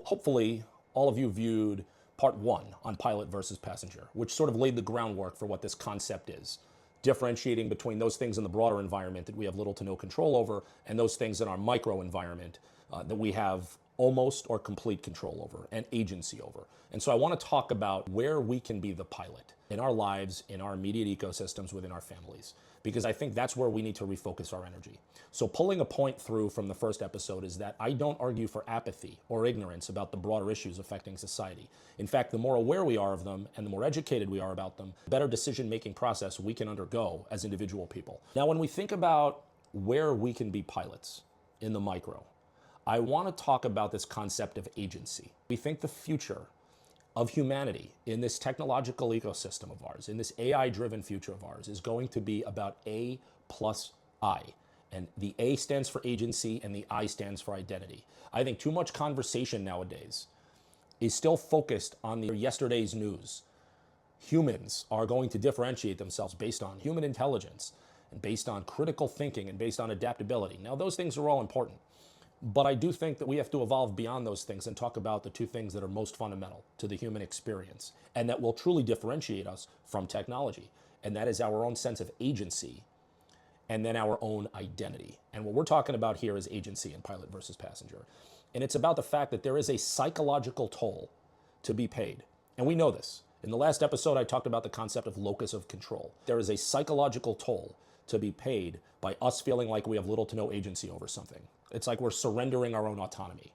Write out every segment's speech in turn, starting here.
Hopefully, all of you viewed part one on pilot versus passenger, which sort of laid the groundwork for what this concept is, differentiating between those things in the broader environment that we have little to no control over and those things in our micro environment that we have almost or complete control over and agency over. And so I want to talk about where we can be the pilot in our lives, in our immediate ecosystems, within our families, because I think that's where we need to refocus our energy. So pulling a point through from the first episode is that I don't argue for apathy or ignorance about the broader issues affecting society. In fact, the more aware we are of them and the more educated we are about them, the better decision-making process we can undergo as individual people. Now, when we think about where we can be pilots in the micro, I want to talk about this concept of agency. We think the future of humanity in this technological ecosystem of ours, in this AI-driven future of ours, is going to be about A plus I. And the A stands for agency and the I stands for identity. I think too much conversation nowadays is still focused on the yesterday's news. Humans are going to differentiate themselves based on human intelligence and based on critical thinking and based on adaptability. Now, those things are all important. But I do think that we have to evolve beyond those things and talk about the two things that are most fundamental to the human experience and that will truly differentiate us from technology. And that is our own sense of agency and then our own identity. And what we're talking about here is agency in pilot versus passenger. And it's about the fact that there is a psychological toll to be paid. And we know this. In the last episode, I talked about the concept of locus of control. There is a psychological toll to be paid by us feeling like we have little to no agency over something. It's like we're surrendering our own autonomy.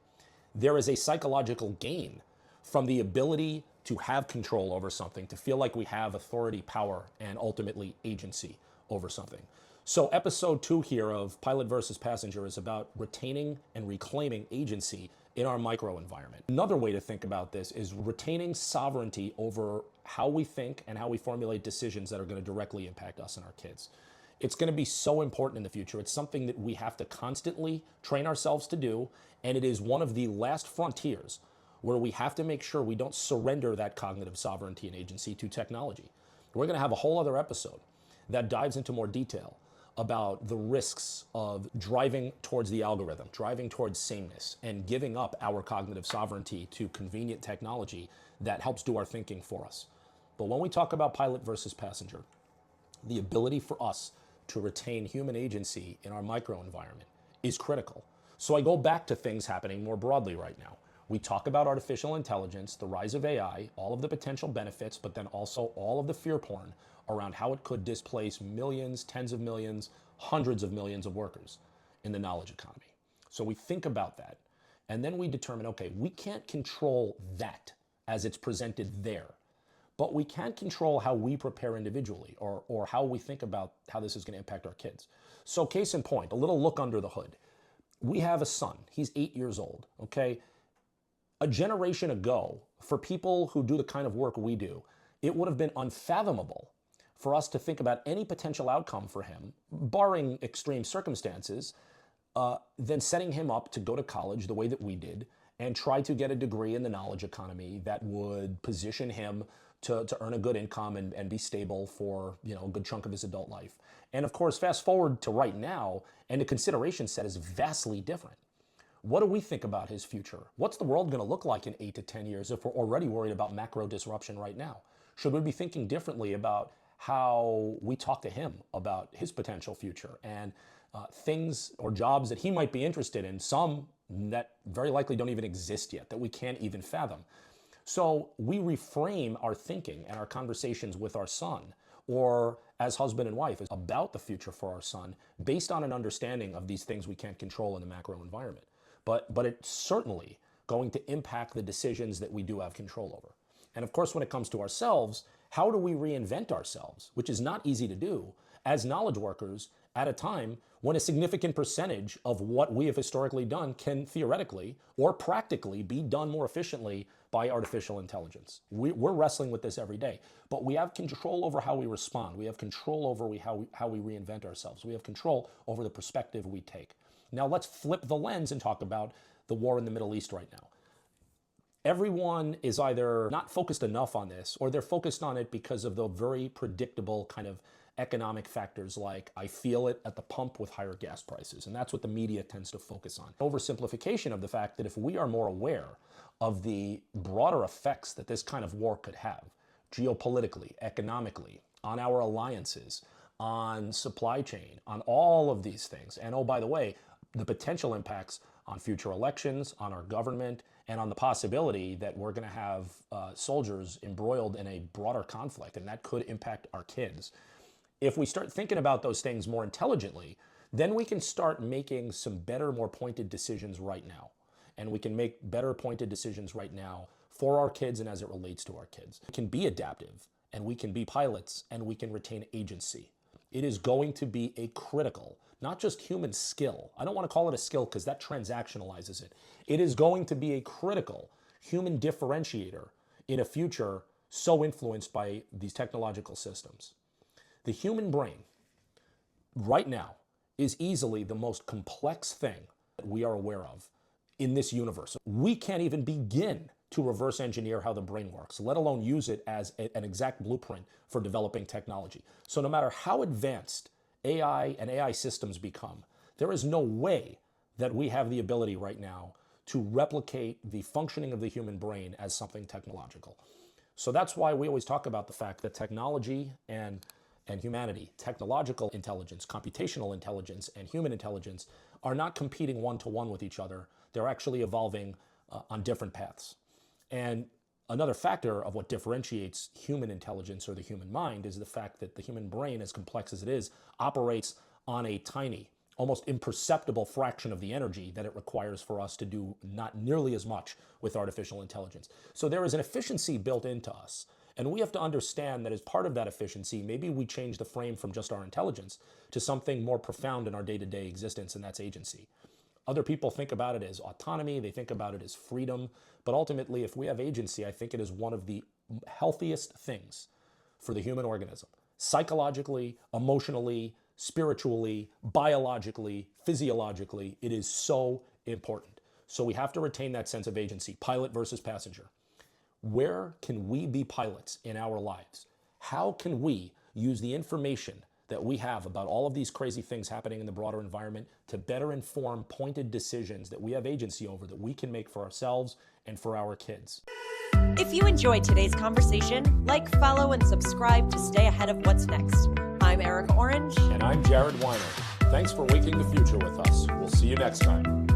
There is a psychological gain from the ability to have control over something, to feel like we have authority, power, and ultimately agency over something. So episode 2 here of Pilot versus Passenger is about retaining and reclaiming agency in our microenvironment. Another way to think about this is retaining sovereignty over how we think and how we formulate decisions that are going to directly impact us and our kids. It's going to be so important in the future. It's something that we have to constantly train ourselves to do, and it is one of the last frontiers where we have to make sure we don't surrender that cognitive sovereignty and agency to technology. We're going to have a whole other episode that dives into more detail about the risks of driving towards the algorithm, driving towards sameness, and giving up our cognitive sovereignty to convenient technology that helps do our thinking for us. But when we talk about pilot versus passenger, the ability for us to retain human agency in our microenvironment is critical. So I go back to things happening more broadly right now. We talk about artificial intelligence, the rise of AI, all of the potential benefits, but then also all of the fear porn around how it could displace millions, tens of millions, hundreds of millions of workers in the knowledge economy. So we think about that, and then we determine, okay, we can't control that as it's presented there. But we can't control how we prepare individually or how we think about how this is going to impact our kids. So case in point, a little look under the hood. We have a son. He's 8 years old, okay? A generation ago, for people who do the kind of work we do, it would have been unfathomable for us to think about any potential outcome for him, barring extreme circumstances, than setting him up to go to college the way that we did and try to get a degree in the knowledge economy that would position him to earn a good income and be stable for a good chunk of his adult life. And of course, fast forward to right now, and the consideration set is vastly different. What do we think about his future? What's the world going to look like in 8 to 10 years if we're already worried about macro disruption right now? Should we be thinking differently about how we talk to him about his potential future and things or jobs that he might be interested in, some that very likely don't even exist yet, that we can't even fathom? So we reframe our thinking and our conversations with our son, or as husband and wife, about the future for our son based on an understanding of these things we can't control in the macro environment. But it's certainly going to impact the decisions that we do have control over. And of course, when it comes to ourselves, how do we reinvent ourselves, which is not easy to do, as knowledge workers at a time when a significant percentage of what we have historically done can theoretically or practically be done more efficiently by artificial intelligence. We're wrestling with this every day, but we have control over how we respond. We have control over how we reinvent ourselves. We have control over the perspective we take. Now let's flip the lens and talk about the war in the Middle East right now. Everyone is either not focused enough on this, or they're focused on it because of the very predictable kind of economic factors like I feel it at the pump with higher gas prices. And that's what the media tends to focus on. Oversimplification of the fact that if we are more aware of the broader effects that this kind of war could have, geopolitically, economically, on our alliances, on supply chain, on all of these things. And oh, by the way, the potential impacts on future elections, on our government, and on the possibility that we're going to have soldiers embroiled in a broader conflict, and that could impact our kids. If we start thinking about those things more intelligently, then we can start making some better, more pointed decisions right now. And we can make better pointed decisions right now for our kids and as it relates to our kids. We can be adaptive, and we can be pilots, and we can retain agency. It is going to be a critical, not just human skill. I don't want to call it a skill because that transactionalizes it. It is going to be a critical human differentiator in a future so influenced by these technological systems. The human brain, right now, is easily the most complex thing that we are aware of in this universe. We can't even begin to reverse engineer how the brain works, let alone use it as an exact blueprint for developing technology. So no matter how advanced AI and AI systems become, there is no way that we have the ability right now to replicate the functioning of the human brain as something technological. So that's why we always talk about the fact that technology and humanity, technological intelligence, computational intelligence, and human intelligence are not competing one-to-one with each other. They're actually evolving on different paths. And another factor of what differentiates human intelligence or the human mind is the fact that the human brain, as complex as it is, operates on a tiny, almost imperceptible fraction of the energy that it requires for us to do not nearly as much with artificial intelligence. So there is an efficiency built into us. And we have to understand that as part of that efficiency, maybe we change the frame from just our intelligence to something more profound in our day-to-day existence, and that's agency. Other people think about it as autonomy, they think about it as freedom, but ultimately, if we have agency, I think it is one of the healthiest things for the human organism. Psychologically, emotionally, spiritually, biologically, physiologically, it is so important. So we have to retain that sense of agency, pilot versus passenger. Where can we be pilots in our lives? How can we use the information that we have about all of these crazy things happening in the broader environment to better inform pointed decisions that we have agency over, that we can make for ourselves and for our kids? If you enjoyed today's conversation, like, follow, and subscribe to stay ahead of what's next. I'm Erica Orange. And I'm Jared Weiner. Thanks for waking the future with us. We'll see you next time.